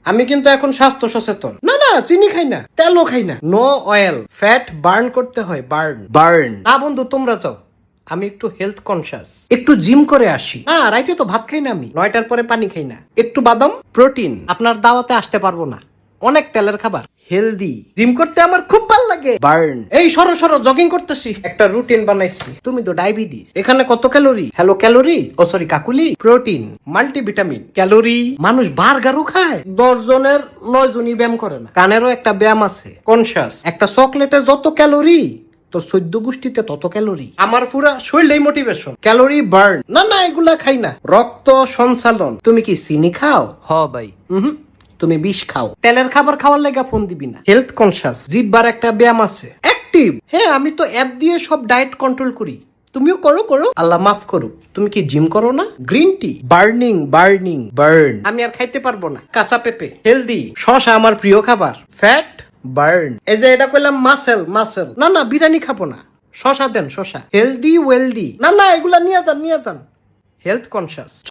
আমি কিন্তু এখন স্বাস্থ্য সচেতন। না না, চিনি খাই না, তেলও খাই না, নো অয়েল। ফ্যাট বার্ন করতে হয়, বার্ন বার্ন। না বন্ধু, তোমরা চাও আমি একটু হেলথ কনসিয়াস, একটু জিম করে আসি। না, রাইতে তো ভাত খাই না, আমি 9টার পরে পানি খাই না। একটু বাদাম প্রোটিন। আপনার দাওয়াতে আসতে পারবো না, অনেক তেলের খাবার। হেলদি জিম করতে আমার খুব ভালো লাগে। বার্ন। এই সরো সরো, জগিং করতেছি, একটা রুটিন বানাইছি। তুমি তো ডায়াবেটিস, এখানে কত calorie? Hello calorie, oh sorry Kakuli. Protein, multivitamin, calorie. মানুষ বার্গারও খায়, 10 জনের 9 জনই ব্যায়াম করে না। কানেরও একটা ব্যায়াম আছে, কনসিয়াস। একটা চকলেটে যত ক্যালোরি, তো 14 গোষ্ঠীতে তত ক্যালোরি। আমার পুরা শরীরেই মোটিভেশন, ক্যালোরি বার্ন। না না, এগুলা খাই না। রক্ত সঞ্চালন। তুমি কি চিনি খাও? হ ভাই। তুমি বিষ খাও। তেলের খাবার খাওয়ার লেগা ফোন দিবি না। হেলথ কনসিয়াস, জিব্বার একটা ব্যায়াম আছে, অ্যাক্টিভ। হ্যাঁ, আমি তো অ্যাপ দিয়ে সব ডায়েট কন্ট্রোল করি। তুমিও করো করো, আল্লাহ মাফ করুক। তুমি কি জিম করো না? Green tea, burning burning burn. আমি আর খাইতে পারবো না। কাঁচা পেঁপে, হেলদি। শশা আমার প্রিয় খাবার। Fat burn. এই যে এটা কইলাম মাসেল মাসেল। না না, বিরিয়ানি খাবো না, শশা দেন শশা। Healthy wealthy. না না, এগুলা নিয়ে যান নিয়ে যান। Health conscious.